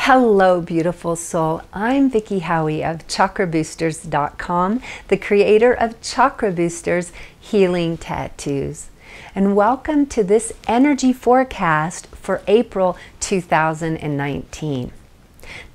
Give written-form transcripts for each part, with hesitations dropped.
Hello, beautiful soul. I'm Vicki Howie of ChakraBoosters.com, the creator of Chakra Boosters Healing Tattoos. And welcome to this energy forecast for April 2019.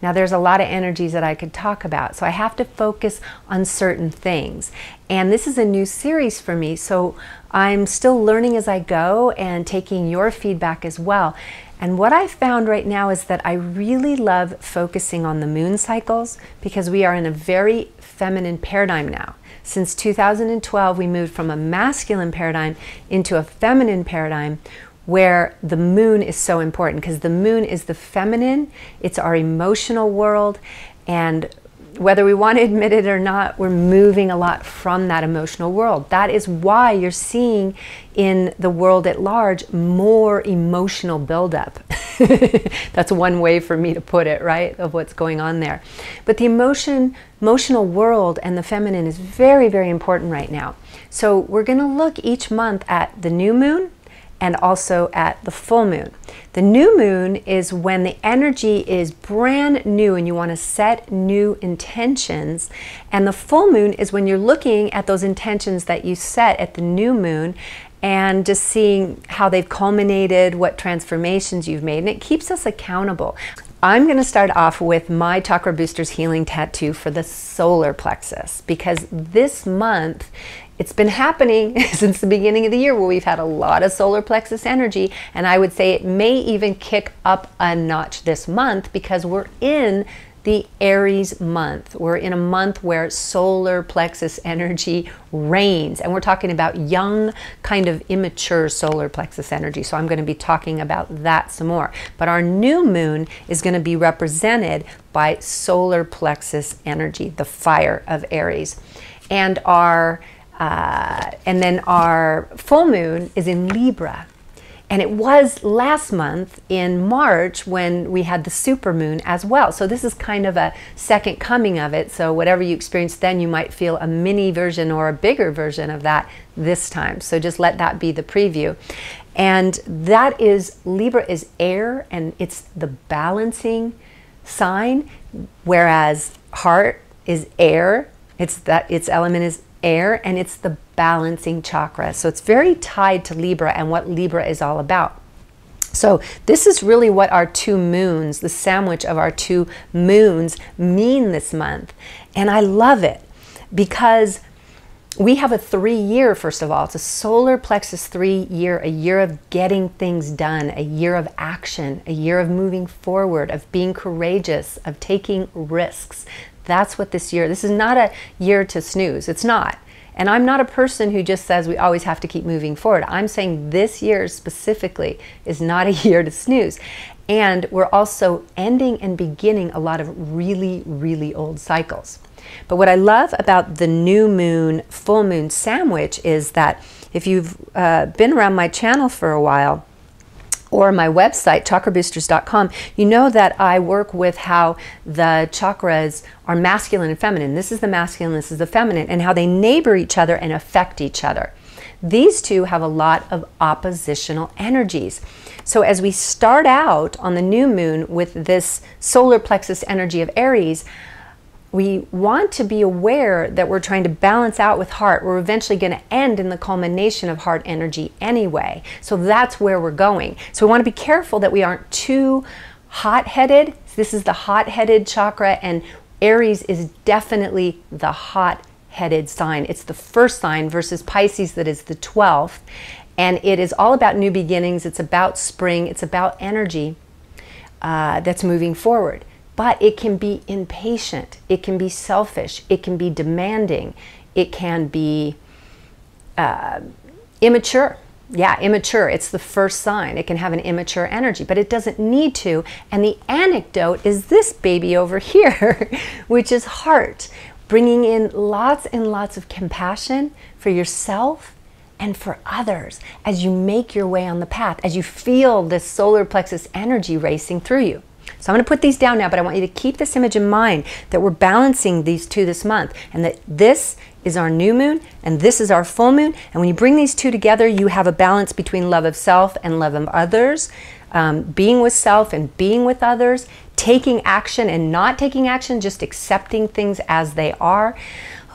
Now, there's a lot of energies that I could talk about, so I have to focus on certain things. And this is a new series for me, so I'm still learning as I go and taking your feedback as well. And what I found right now is that I really love focusing on the moon cycles because we are in a very feminine paradigm now. Since 2012, we moved from a masculine paradigm into a feminine paradigm where the moon is so important because the moon is the feminine, it's our emotional world, and whether we want to admit it or not, we're moving a lot from that emotional world. That is why you're seeing in the world at large more emotional buildup. That's one way for me to put it, right, of what's going on there. But the emotional world and the feminine is very, very important right now. So we're going to look each month at the new moon and also at the full moon. The new moon is when the energy is brand new and you want to set new intentions. And the full moon is when you're looking at those intentions that you set at the new moon and just seeing how they've culminated, what transformations you've made. And it keeps us accountable. I'm going to start off with my Chakra Boosters Healing Tattoo for the solar plexus because this month it's been happening since the beginning of the year where we've had a lot of solar plexus energy, and I would say it may even kick up a notch this month because we're in the Aries month. We're in a month where solar plexus energy reigns, and we're talking about young, kind of immature solar plexus energy. So I'm going to be talking about that some more. But our new moon is going to be represented by solar plexus energy, the fire of Aries. And then our full moon is in Libra. And it was last month in March when we had the super moon as well. So this is kind of a second coming of it. So whatever you experienced then, you might feel a mini version or a bigger version of that this time. So just let that be the preview. And that is, Libra is air and it's the balancing sign, whereas heart is air. Its element is air, and it's the balancing chakra. So it's very tied to Libra and what Libra is all about. So this is really what our two moons, the sandwich of our two moons, mean this month. And I love it because we have a 3-year, first of all. It's a solar plexus 3-year, a year of getting things done, a year of action, a year of moving forward, of being courageous, of taking risks. That's what this is not a year to snooze. It's not. And I'm not a person who just says we always have to keep moving forward. I'm saying this year specifically is not a year to snooze. And we're also ending and beginning a lot of really, really old cycles. But what I love about the new moon, full moon sandwich is that if you've been around my channel for a while, or my website, ChakraBoosters.com, you know that I work with how the chakras are masculine and feminine. This is the masculine, this is the feminine, and how they neighbor each other and affect each other. These two have a lot of oppositional energies. So as we start out on the new moon with this solar plexus energy of Aries, we want to be aware that we're trying to balance out with heart. We're eventually going to end in the culmination of heart energy anyway. So that's where we're going. So we want to be careful that we aren't too hot-headed. This is the hot-headed chakra, and Aries is definitely the hot-headed sign. It's the first sign versus Pisces that is the 12th. And it is all about new beginnings. It's about spring. It's about energy that's moving forward. But it can be impatient, it can be selfish, it can be demanding, it can be immature. Yeah, immature, it's the first sign. It can have an immature energy, but it doesn't need to. And the anecdote is this baby over here, which is heart, bringing in lots and lots of compassion for yourself and for others as you make your way on the path, as you feel this solar plexus energy racing through you. So I'm going to put these down now, but I want you to keep this image in mind that we're balancing these two this month, and that this is our new moon and this is our full moon. And when you bring these two together, you have a balance between love of self and love of others, being with self and being with others, taking action and not taking action, just accepting things as they are.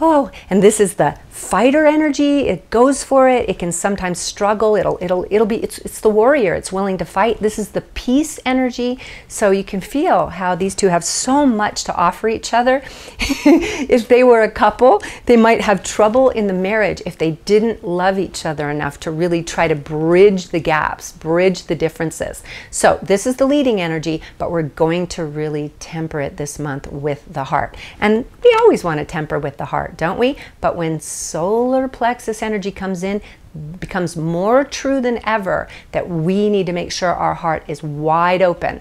Oh, and this is the fighter energy. It goes for it. It can sometimes struggle. It's the warrior. It's willing to fight. This is the peace energy. So you can feel how these two have so much to offer each other. If they were a couple, they might have trouble in the marriage if they didn't love each other enough to really try to bridge the gaps, bridge the differences. So this is the leading energy, but we're going to really temper it this month with the heart. And we always want to temper with the heart, don't we? But when solar plexus energy comes in, becomes more true than ever that we need to make sure our heart is wide open.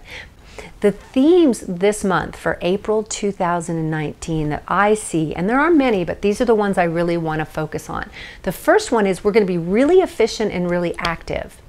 The themes this month for April 2019 that I see, and there are many, but these are the ones I really want to focus on. The first one is we're going to be really efficient and really active,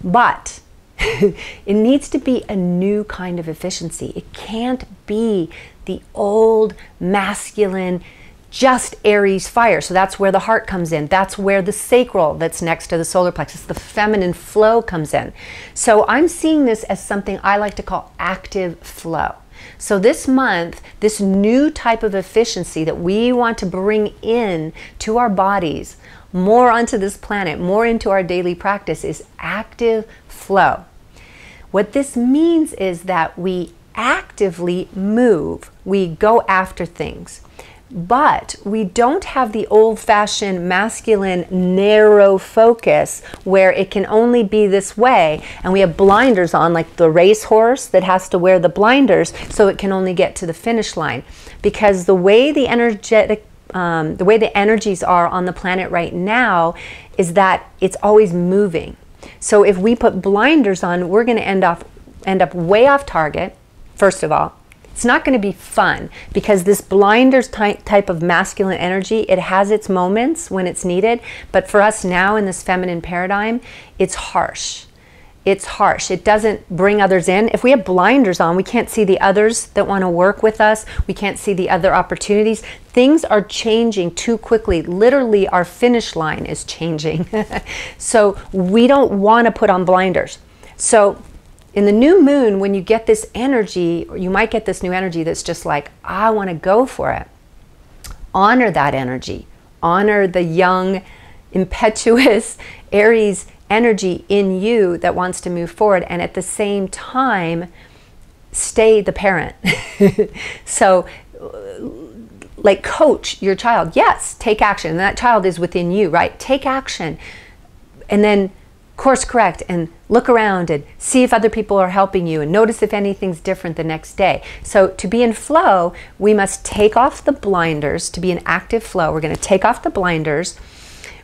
but it needs to be a new kind of efficiency. It can't be the old masculine, just Aries fire. So that's where the heart comes in. That's where the sacral that's next to the solar plexus, the feminine flow comes in. So I'm seeing this as something I like to call active flow. So this month, this new type of efficiency that we want to bring in to our bodies, more onto this planet, more into our daily practice, is active flow. What this means is that we actively move. We go after things. But we don't have the old-fashioned masculine narrow focus where it can only be this way, and we have blinders on, like the racehorse that has to wear the blinders so it can only get to the finish line. Because the way the energies are on the planet right now is that it's always moving. So if we put blinders on, we're going to end up way off target. First of all, it's not going to be fun, because this blinders type of masculine energy, it has its moments when it's needed, but for us now in this feminine paradigm, it's harsh. It's harsh. It doesn't bring others in. If we have blinders on, we can't see the others that want to work with us. We can't see the other opportunities. Things are changing too quickly. Literally, our finish line is changing. So we don't want to put on blinders. So in the new moon, when you get this energy, or you might get this new energy that's just like, I want to go for it. Honor that energy. Honor the young, impetuous Aries energy in you that wants to move forward, and at the same time, stay the parent. So, like, coach your child. Yes, take action. And that child is within you, right? Take action. And then course correct and look around and see if other people are helping you and notice if anything's different the next day. So to be in flow, we must take off the blinders. To be in active flow, we're going to take off the blinders.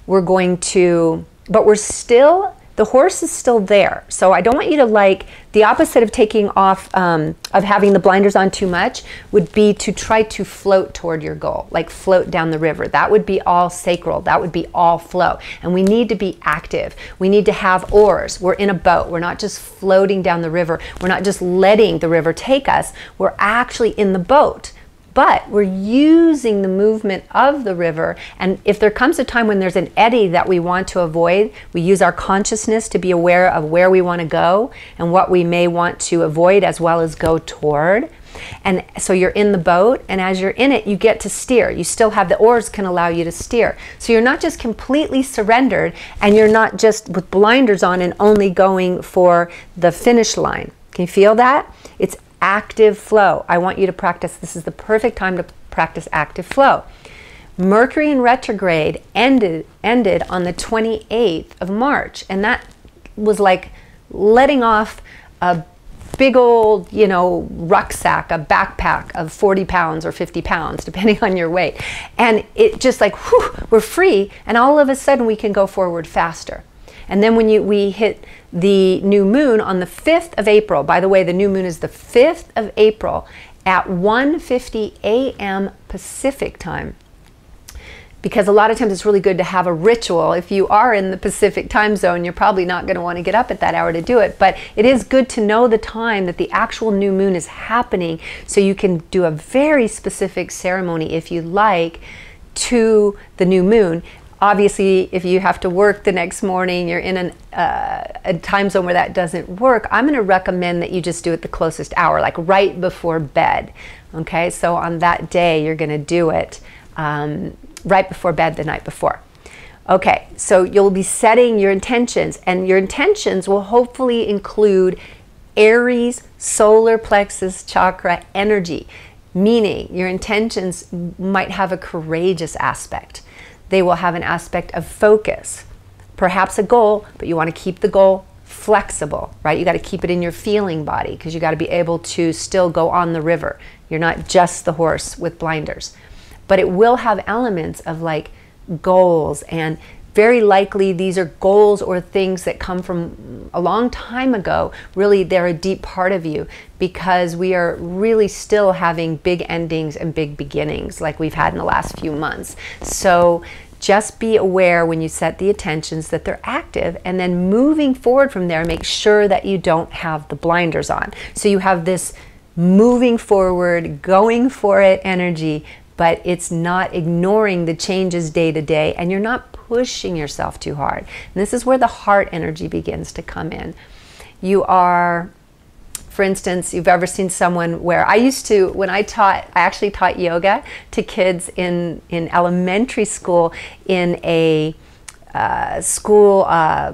We're going to, but we're still, the horse is still there. So I don't want you to, like, the opposite of taking off, of having the blinders on too much would be to try to float toward your goal, like float down the river. That would be all sacral. That would be all flow. And we need to be active. We need to have oars. We're in a boat. We're not just floating down the river. We're not just letting the river take us. We're actually in the boat. But we're using the movement of the river, and if there comes a time when there's an eddy that we want to avoid, we use our consciousness to be aware of where we want to go and what we may want to avoid as well as go toward. And so you're in the boat, and as you're in it, you get to steer. You still have the oars can allow you to steer. So you're not just completely surrendered, and you're not just with blinders on and only going for the finish line. Can you feel that? It's active flow. I want you to practice. This is the perfect time to practice active flow. Mercury in retrograde ended on the 28th of March, and that was like letting off a big old, you know, rucksack, a backpack of 40 pounds or 50 pounds, depending on your weight. And it just like, whew, we're free, and all of a sudden we can go forward faster. And then when we hit the new moon on the 5th of April, by the way, the new moon is the 5th of April at 1:50 a.m. Pacific time. Because a lot of times it's really good to have a ritual. If you are in the Pacific time zone, you're probably not going to want to get up at that hour to do it. But it is good to know the time that the actual new moon is happening, so you can do a very specific ceremony, if you like, to the new moon. obviously, if you have to work the next morning, you're in a time zone where that doesn't work, I'm going to recommend that you just do it the closest hour, like right before bed. Okay, so on that day, you're going to do it right before bed the night before. Okay, so you'll be setting your intentions, and your intentions will hopefully include Aries solar plexus chakra energy, meaning your intentions might have a courageous aspect. They will have an aspect of focus, perhaps a goal, but you want to keep the goal flexible, right? You got to keep it in your feeling body, because you got to be able to still go on the river. You're not just the horse with blinders. But it will have elements of like goals, and very likely these are goals or things that come from a long time ago. Really, they're a deep part of you, because we are really still having big endings and big beginnings like we've had in the last few months. So just be aware when you set the intentions that they're active, and then moving forward from there, make sure that you don't have the blinders on. So you have this moving forward, going for it energy, but it's not ignoring the changes day to day, and you're not pushing yourself too hard. And this is where the heart energy begins to come in. You are, for instance, you've ever seen someone where I used to, when I actually taught yoga to kids in elementary school, in a school, I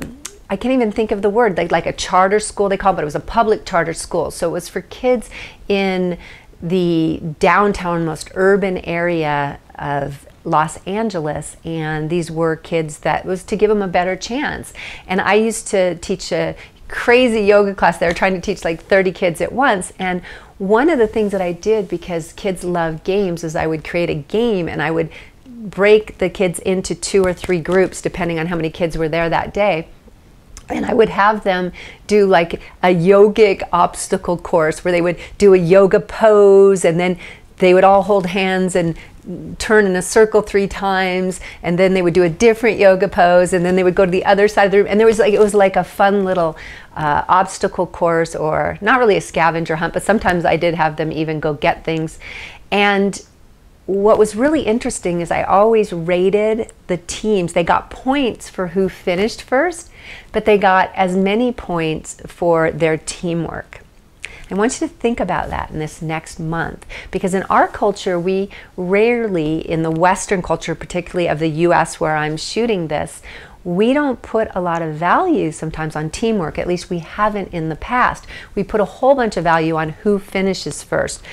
can't even think of the word, like a charter school they call it, but it was a public charter school. So it was for kids in the downtown, most urban area of Los Angeles, and these were kids that was to give them a better chance. And I used to teach a crazy yoga class. They were trying to teach like 30 kids at once, and one of the things that I did, because kids love games, is I would create a game, and I would break the kids into 2 or 3 groups depending on how many kids were there that day. And I would have them do like a yogic obstacle course where they would do a yoga pose, and then they would all hold hands and turn in a circle 3 times, and then they would do a different yoga pose, and then they would go to the other side of the room. And there was like, it was like a fun little obstacle course, or not really a scavenger hunt, but sometimes I did have them even go get things. And what was really interesting is I always rated the teams. They got points for who finished first, but they got as many points for their teamwork. I want you to think about that in this next month, because in our culture, we rarely, in the Western culture, particularly of the US where I'm shooting this, we don't put a lot of value sometimes on teamwork. At least we haven't in the past. We put a whole bunch of value on who finishes first.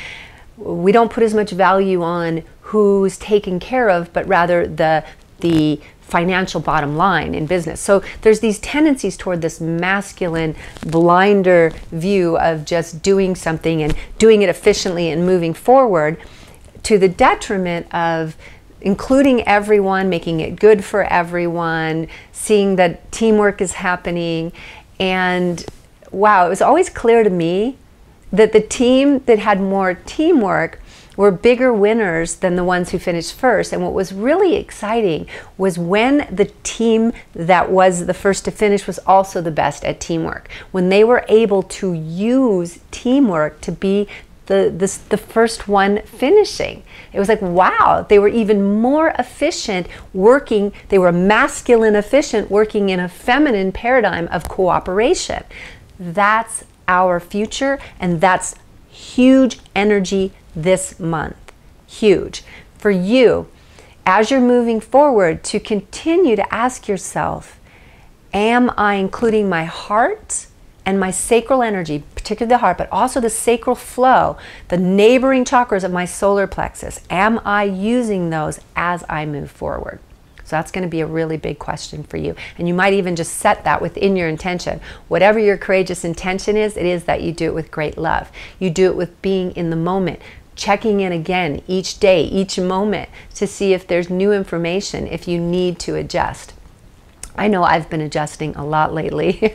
We don't put as much value on who's taken care of, but rather the financial bottom line in business. So there's these tendencies toward this masculine, blinder view of just doing something and doing it efficiently and moving forward, to the detriment of including everyone, making it good for everyone, seeing that teamwork is happening. And wow, it was always clear to me that the team that had more teamwork were bigger winners than the ones who finished first. And what was really exciting was when the team that was the first to finish was also the best at teamwork. When they were able to use teamwork to be the first one finishing. It was like, wow, they were even more efficient working. They were masculine efficient working in a feminine paradigm of cooperation. That's our future, and that's huge energy this month. Huge. For you, as you're moving forward, to continue to ask yourself, am I including my heart and my sacral energy, particularly the heart, but also the sacral flow, the neighboring chakras of my solar plexus? Am I using those as I move forward? So that's going to be a really big question for you. And you might even just set that within your intention. Whatever your courageous intention is, it is that you do it with great love. You do it with being in the moment, checking in again each day, each moment, to see if there's new information, if you need to adjust. I know I've been adjusting a lot lately.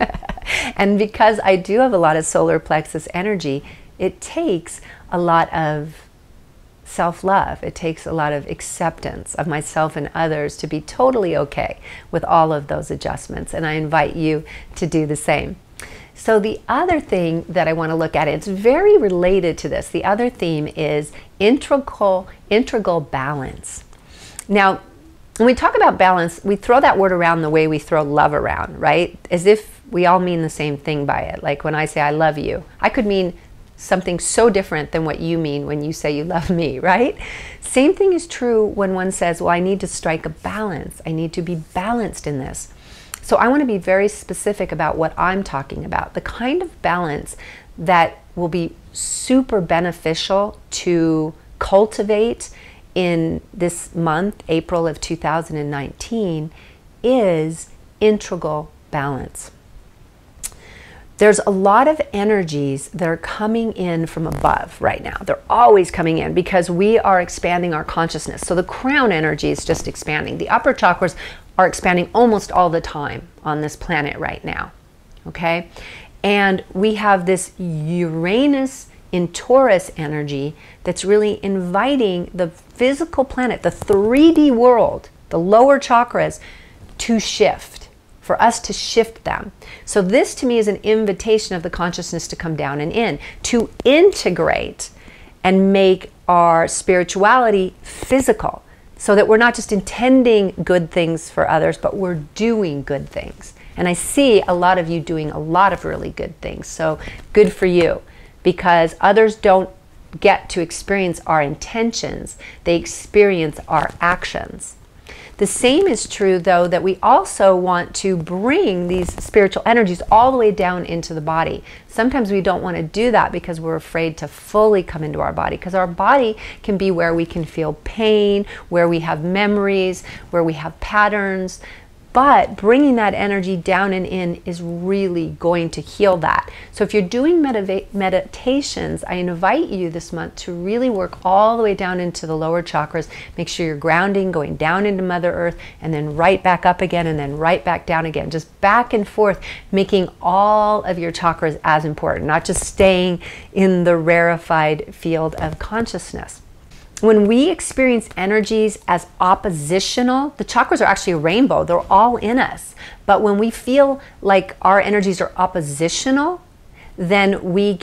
And because I do have a lot of solar plexus energy, it takes a lot of self-love. It takes a lot of acceptance of myself and others to be totally okay with all of those adjustments. And I invite you to do the same. So the other thing that I want to look at, it's very related to this. The other theme is integral balance. Now, When we talk about balance, we throw that word around the way we throw love around, right? As if we all mean the same thing by it. Like when I say I love you, I could mean something so different than what you mean when you say you love me, right? Same thing is true when one says, well, I need to strike a balance. I need to be balanced in this. So I want to be very specific about what I'm talking about. The kind of balance that will be super beneficial to cultivate in this month, April of 2019, is integral balance. There's a lot of energies that are coming in from above right now. They're always coming in because we are expanding our consciousness. So the crown energy is just expanding. The upper chakras are expanding almost all the time on this planet right now. Okay? And we have this Uranus in Taurus energy that's really inviting the physical planet, the 3D world, the lower chakras, to shift, for us to shift them. So this to me is an invitation of the consciousness to come down and in, to integrate and make our spirituality physical, so that we're not just intending good things for others, but we're doing good things. And I see a lot of you doing a lot of really good things. So good for you. Because others don't get to experience our intentions, they experience our actions. The same is true, though, that we also want to bring these spiritual energies all the way down into the body. Sometimes we don't want to do that because we're afraid to fully come into our body, because our body can be where we can feel pain, where we have memories, where we have patterns. But bringing that energy down and in is really going to heal that. So if you're doing meditations, I invite you this month to really work all the way down into the lower chakras. Make sure you're grounding, going down into Mother Earth, and then right back up again, and then right back down again. Just back and forth, making all of your chakras as important, not just staying in the rarefied field of consciousness. When we experience energies as oppositional, the chakras are actually a rainbow. They're all in us. But when we feel like our energies are oppositional, then we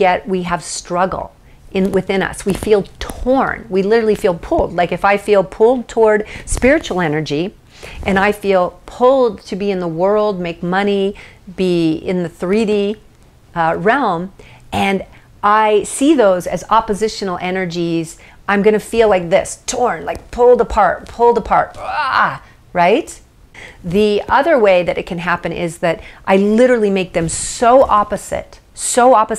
have struggle within us. We feel torn. We literally feel pulled. Like if I feel pulled toward spiritual energy, and I feel pulled to be in the world, make money, be in the 3D realm, and I see those as oppositional energies, I'm going to feel like this, torn, like pulled apart, right? The other way that it can happen is that I literally make them so opposite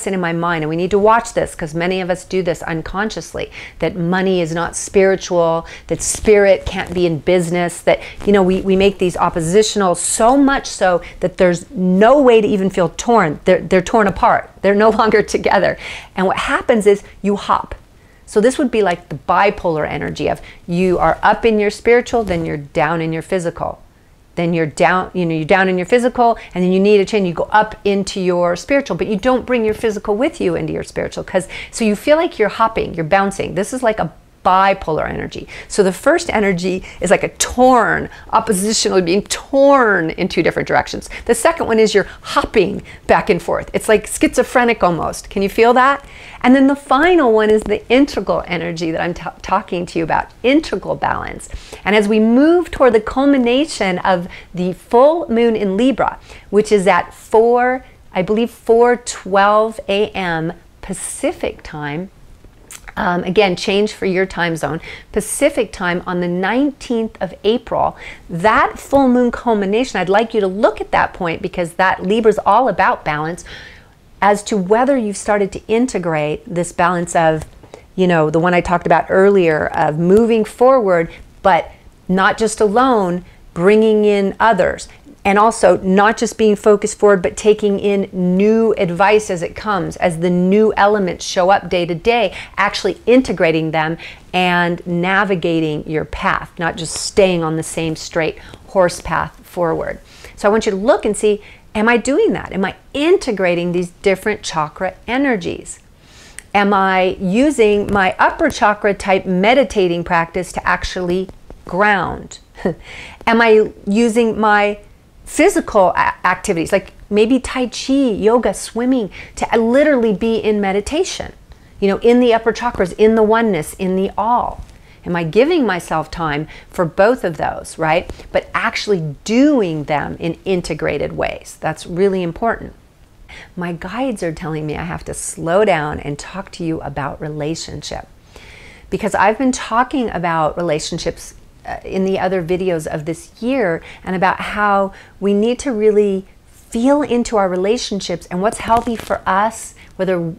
in my mind. And we need to watch this because many of us do this unconsciously, that money is not spiritual, that spirit can't be in business, that, you know, we make these oppositional so much so that there's no way to even feel torn. They're torn apart. They're no longer together. And what happens is you hop. So this would be like the bipolar energy of you are up in your spiritual, then you're down in your physical. Then you're down, you're down in your physical, and then you need a change. You go up into your spiritual, but you don't bring your physical with you into your spiritual, so you feel like you're hopping, you're bouncing. This is like a bipolar energy. So the first energy is like a torn, oppositional, being torn in two different directions. The second one is you're hopping back and forth. It's like schizophrenic almost. Can you feel that? And then the final one is the integral energy that I'm talking to you about, integral balance. And as we move toward the culmination of the full moon in Libra, which is at 4:12 a.m. Pacific time, again, change for your time zone, Pacific time on the 19th of April, that full moon culmination, I'd like you to look at that point because that Libra's all about balance, as to whether you've started to integrate this balance of, you know, the one I talked about earlier of moving forward, but not just alone, bringing in others. And also not just being focused forward, but taking in new advice as it comes, as the new elements show up day to day, actually integrating them and navigating your path, not just staying on the same straight horse path forward. So I want you to look and see, am I doing that? Am I integrating these different chakra energies? Am I using my upper chakra type meditating practice to actually ground? Am I using my physical activities, like maybe Tai Chi, yoga, swimming, to literally be in meditation, you know, in the upper chakras, in the oneness, in the all? Am I giving myself time for both of those, right? But actually doing them in integrated ways. That's really important. My guides are telling me I have to slow down and talk to you about relationship, because I've been talking about relationships in the other videos of this year, and about how we need to really feel into our relationships and what's healthy for us, whether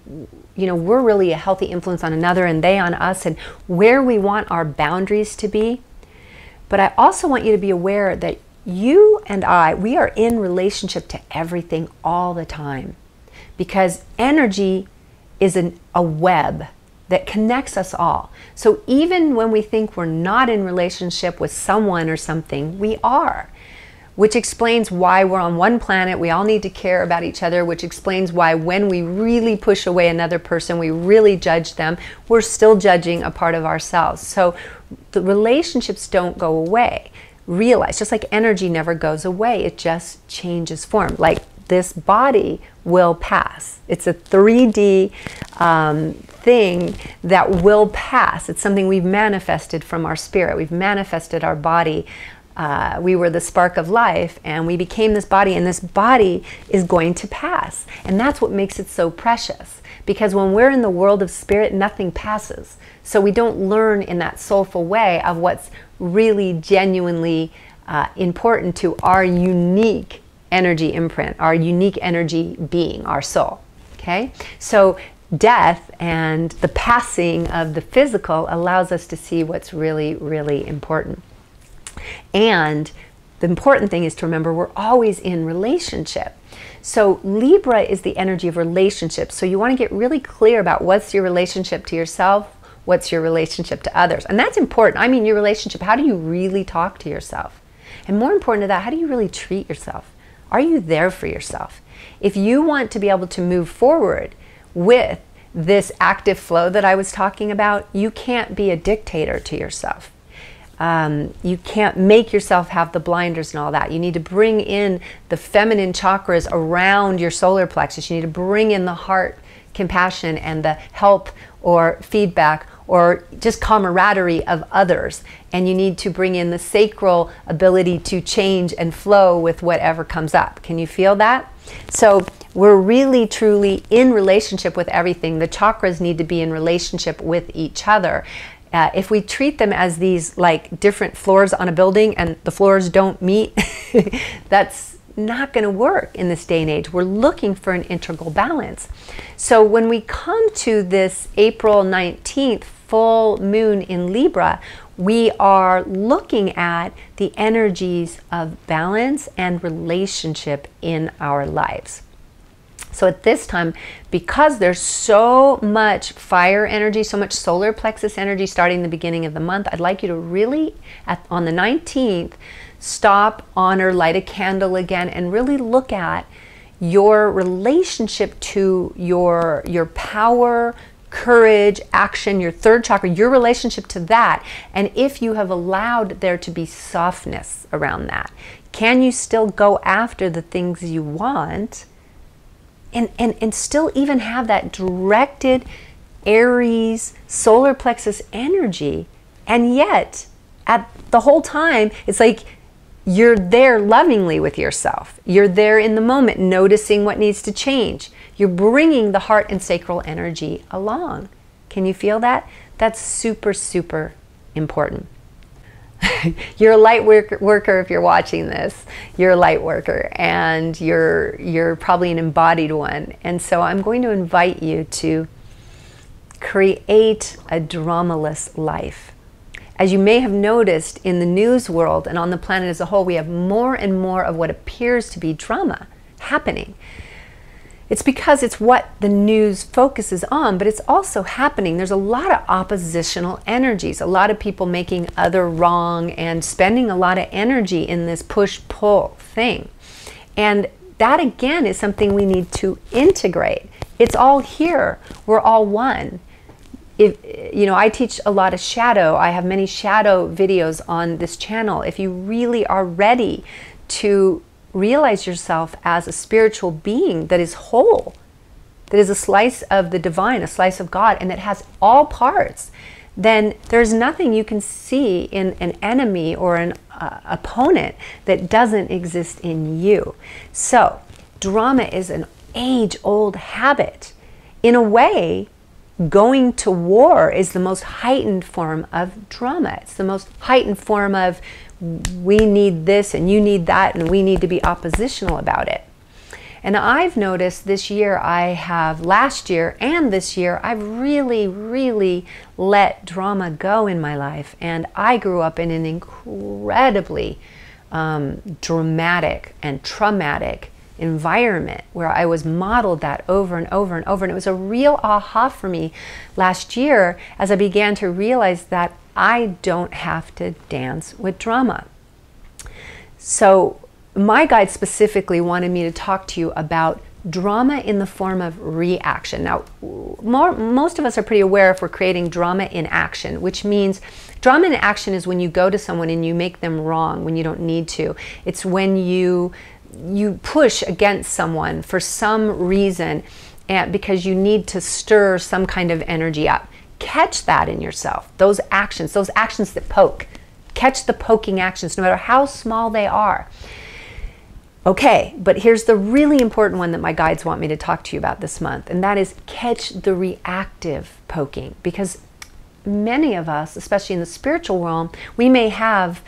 we're really a healthy influence on another and they on us, and where we want our boundaries to be. But I also want you to be aware that you and we are in relationship to everything all the time, because energy is a web that connects us all. So even when we think we're not in relationship with someone or something, we are. Which explains why we're on one planet, we all need to care about each other, which explains why when we really push away another person, we really judge them, we're still judging a part of ourselves. So the relationships don't go away. Realize, just like energy never goes away, it just changes form. Like this body will pass. It's a 3D thing that will pass. It's something we've manifested from our spirit. We've manifested our body. We were the spark of life, and we became this body, and this body is going to pass. And that's what makes it so precious, because when we're in the world of spirit, nothing passes. So we don't learn in that soulful way of what's really genuinely important to our unique energy imprint, our unique energy being, our soul. Okay? So death and the passing of the physical allows us to see what's really, really important. And the important thing is to remember we're always in relationship. So Libra is the energy of relationship. So you want to get really clear about what's your relationship to yourself, what's your relationship to others. And that's important. I mean, your relationship, how do you really talk to yourself? And more important to that, how do you really treat yourself? Are you there for yourself? If you want to be able to move forward with this active flow that I was talking about, you can't be a dictator to yourself. You can't make yourself have the blinders and all that. You need to bring in the feminine chakras around your solar plexus. You need to bring in the heart compassion and the help or feedback or just camaraderie of others. And you need to bring in the sacral ability to change and flow with whatever comes up. Can you feel that? So we're really truly in relationship with everything. The chakras need to be in relationship with each other. If we treat them as these like different floors on a building and the floors don't meet, that's not going to work in this day and age. We're looking for an integral balance. So when we come to this April 19th full moon in Libra, we are looking at the energies of balance and relationship in our lives. So at this time, because there's so much fire energy, so much solar plexus energy starting the beginning of the month, I'd like you to really, on the 19th, stop, honor, light a candle again, and really look at your relationship to your power, courage, action, your third chakra, your relationship to that, and if you have allowed there to be softness around that. Can you still go after the things you want? And still even have that directed Aries solar plexus energy, and yet at the whole time it's like you're there lovingly with yourself. You're there in the moment noticing what needs to change. You're bringing the heart and sacral energy along. Can you feel that? That's super, super important. You're a light worker if you're watching this. You're a light worker, and you're probably an embodied one. And so I'm going to invite you to create a dramaless life. As you may have noticed in the news world and on the planet as a whole, we have more and more of what appears to be drama happening. It's because it's what the news focuses on, but it's also happening. There's a lot of oppositional energies, a lot of people making other wrong and spending a lot of energy in this push-pull thing. And that again is something we need to integrate. It's all here. We're all one. I teach a lot of shadow. I have many shadow videos on this channel. If you really are ready to realize yourself as a spiritual being that is whole, that is a slice of the divine, a slice of God, and that has all parts, then there's nothing you can see in an enemy or an opponent that doesn't exist in you. So drama is an age-old habit. In a way, going to war is the most heightened form of drama. It's the most heightened form of we need this and you need that and we need to be oppositional about it. And I've noticed this year, last year and this year, I've really let drama go in my life. And I grew up in an incredibly dramatic and traumatic environment where I was modeled that over and over and over. And it was a real aha for me last year as I began to realize that I don't have to dance with drama. So my guide specifically wanted me to talk to you about drama in the form of reaction. Now, most of us are pretty aware if we're creating drama in action, which means drama in action is when you go to someone and you make them wrong when you don't need to. It's when you push against someone for some reason because you need to stir some kind of energy up. Catch that in yourself, those actions that poke. Catch the poking actions, no matter how small they are. Okay, but here's the really important one that my guides want me to talk to you about this month, and that is catch the reactive poking. Because many of us, especially in the spiritual realm, we may have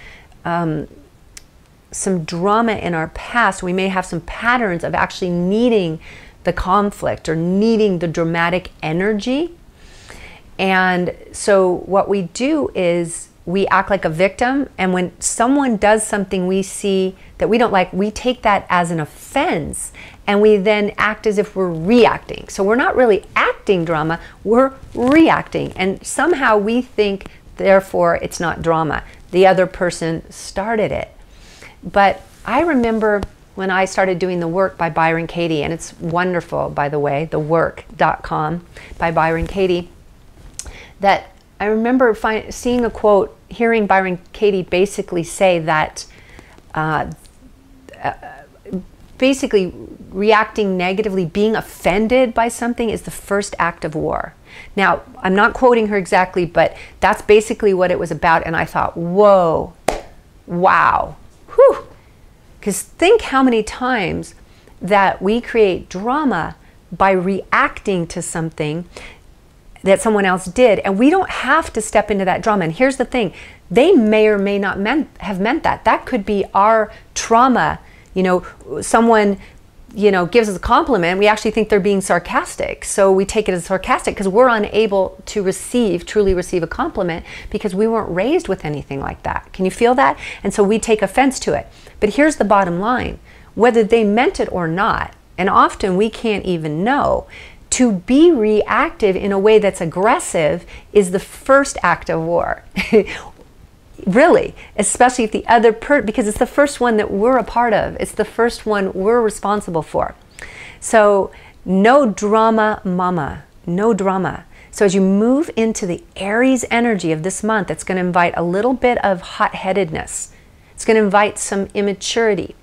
some drama in our past. We may have some patterns of actually needing the conflict or needing the dramatic energy. And so what we do is we act like a victim, and when someone does something we see that we don't like, we take that as an offense, and we then act as if we're reacting. So we're not really acting drama, we're reacting, and somehow we think, therefore, it's not drama. The other person started it. But I remember when I started doing the work by Byron Katie, and it's wonderful, by the way, thework.com by Byron Katie, that I remember seeing a quote, hearing Byron Katie basically say that basically reacting negatively, being offended by something is the first act of war. Now, I'm not quoting her exactly, but that's basically what it was about. And I thought, whoa, wow, whew. Because think how many times that we create drama by reacting to something that someone else did, and we don't have to step into that drama. And here's the thing, they may or may not have meant that. That could be our trauma. You know, someone, you know, gives us a compliment, we actually think they're being sarcastic. So we take it as sarcastic because we're unable to truly receive a compliment because we weren't raised with anything like that. Can you feel that? And so we take offense to it. But here's the bottom line, whether they meant it or not, and often we can't even know, to be reactive in a way that's aggressive is the first act of war. Really, especially if the other because it's the first one that we're a part of. It's the first one we're responsible for. So no drama, mama, no drama. So as you move into the Aries energy of this month, it's going to invite a little bit of hot-headedness. It's going to invite some immaturity.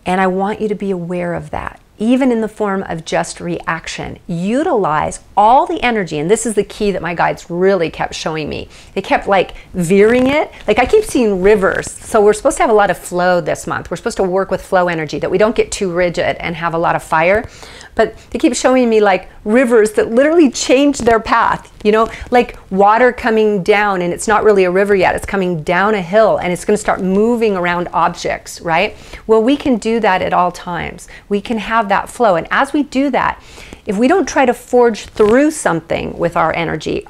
And I want you to be aware of that. Even in the form of just reaction. Utilize all the energy, and this is the key that my guides really kept showing me. They kept like veering it. Like I keep seeing rivers. So we're supposed to have a lot of flow this month. We're supposed to work with flow energy, that we don't get too rigid and have a lot of fire. But they keep showing me like rivers that literally change their path, you know, like water coming down, and it's not really a river yet. It's coming down a hill and it's going to start moving around objects, right? Well, we can do that at all times. We can have that flow. And as we do that, if we don't try to forge through something with our energy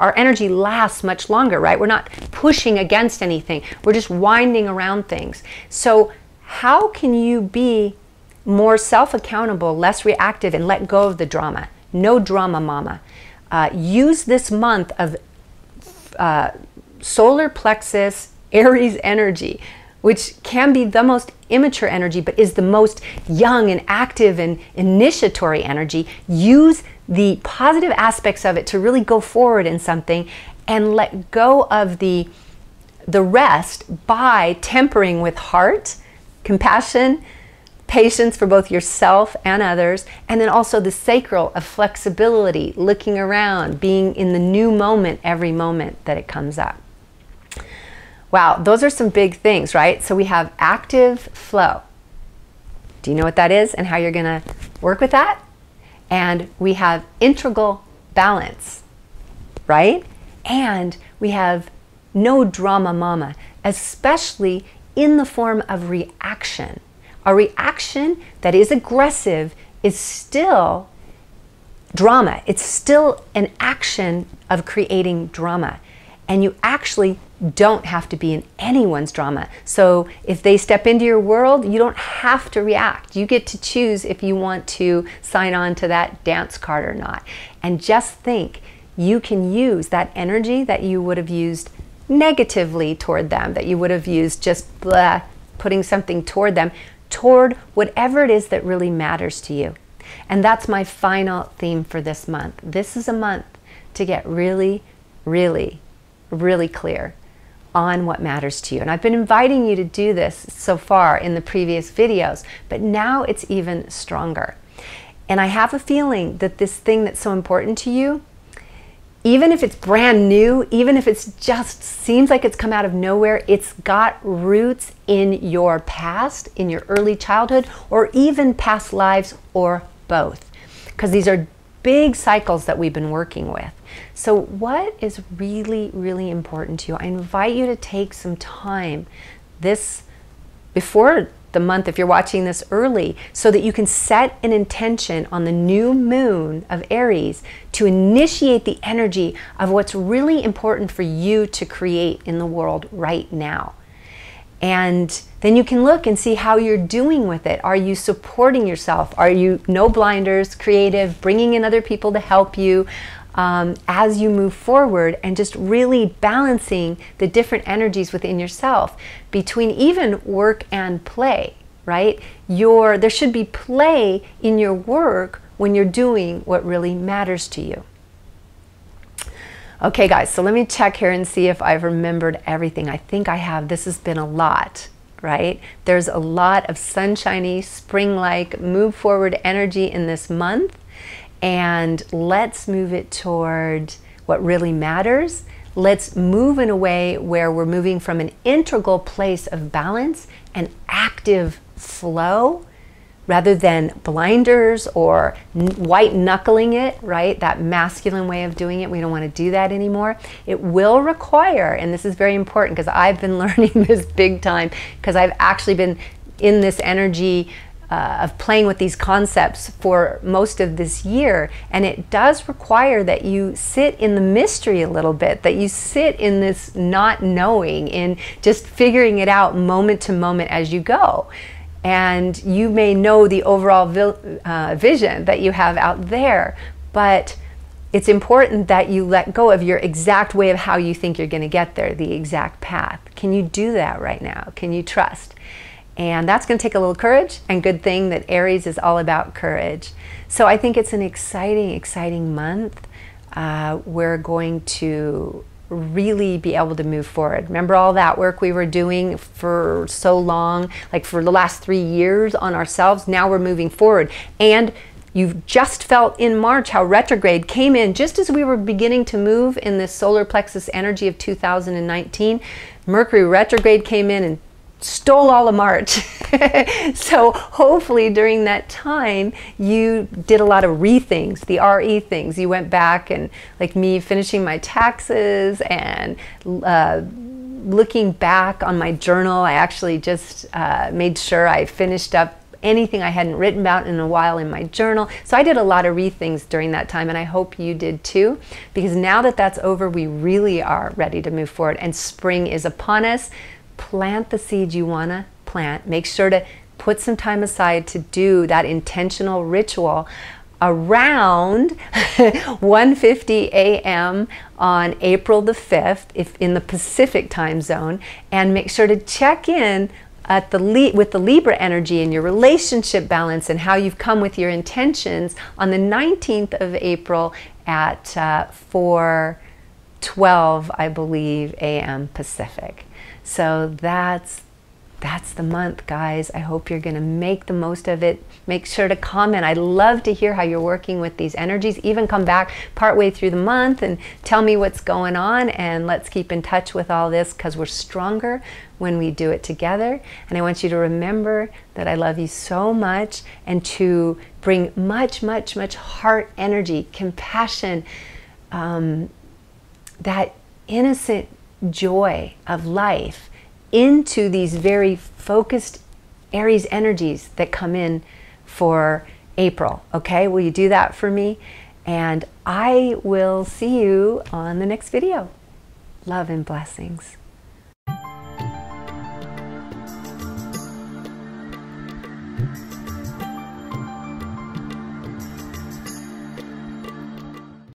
lasts much longer, right? We're not pushing against anything. We're just winding around things. So how can you be more self-accountable, less reactive, and let go of the drama? No drama, mama. Use this month of solar plexus Aries energy, which can be the most immature energy, but is the most young and active and initiatory energy. Use the positive aspects of it to really go forward in something, and let go of the rest by tempering with heart, compassion, patience for both yourself and others, and then also the sacral of flexibility, looking around, being in the new moment every moment that it comes up. Wow, those are some big things, right? So we have active flow. Do you know what that is and how you're going to work with that? And we have integral balance, right? And we have no drama mama, especially in the form of reaction. A reaction that is aggressive is still drama. It's still an action of creating drama. And you actually don't have to be in anyone's drama. So if they step into your world, you don't have to react. You get to choose if you want to sign on to that dance card or not. And just think, you can use that energy that you would have used negatively toward them, that you would have used just blah, putting something toward them, toward whatever it is that really matters to you. And that's my final theme for this month. This is a month to get really, really, really clear on what matters to you. And I've been inviting you to do this so far in the previous videos, but now it's even stronger. And I have a feeling that this thing that's so important to you, even if it's brand new, even if it's just seems like it's come out of nowhere, it's got roots in your past, in your early childhood, or even past lives, or both. Because these are big cycles that we've been working with. So what is really, really important to you? I invite you to take some time before the month, if you're watching this early, so that you can set an intention on the new moon of Aries to initiate the energy of what's really important for you to create in the world right now. And then you can look and see how you're doing with it. Are you supporting yourself? Are you no blinders, creative, bringing in other people to help you as you move forward, and just really balancing the different energies within yourself between even work and play, right? There should be play in your work when you're doing what really matters to you. Okay guys, so let me check here and see if I've remembered everything. I think I have. This has been a lot, right? There's a lot of sunshiny, spring-like, move forward energy in this month. And let's move it toward what really matters. Let's move in a way where we're moving from an integral place of balance and active flow, rather than blinders or white knuckling it, right? That masculine way of doing it. We don't want to do that anymore. It will require, and this is very important because I've been learning this big time, because I've actually been in this energy of playing with these concepts for most of this year, and it does require that you sit in the mystery a little bit, that you sit in this not knowing, in just figuring it out moment to moment as you go. And you may know the overall vision that you have out there, but it's important that you let go of your exact way of how you think you're going to get there, the exact path. Can you do that right now? Can you trust? And that's going to take a little courage, and good thing that Aries is all about courage. So I think it's an exciting, exciting month. We're going to really be able to move forward. Remember all that work we were doing for so long, like for the last 3 years on ourselves? Now we're moving forward. And you've just felt in March how retrograde came in just as we were beginning to move in this solar plexus energy of 2019. Mercury retrograde came in and stole all of March. So hopefully during that time you did a lot of re-things, the RE things. You went back and, like me, finishing my taxes and looking back on my journal. I actually just made sure I finished up anything I hadn't written about in a while in my journal. So I did a lot of re-things during that time, and I hope you did too, because now that that's over, we really are ready to move forward, and spring is upon us. Plant the seeds you want to plant. Make sure to put some time aside to do that intentional ritual around 1:50 a.m. on April the 5th, if in the Pacific time zone, and make sure to check in at with the Libra energy and your relationship balance and how you've come with your intentions on the 19th of April at 4:12, I believe, a.m. Pacific. So that's that's the month, guys. I hope you're going to make the most of it. Make sure to comment. I'd love to hear how you're working with these energies. Even come back partway through the month and tell me what's going on, and let's keep in touch with all this, because we're stronger when we do it together. And I want you to remember that I love you so much, and to bring much, much, much heart energy, compassion, that innocent joy of life into these very focused Aries energies that come in for April. Okay, will you do that for me? And I will see you on the next video. Love and blessings.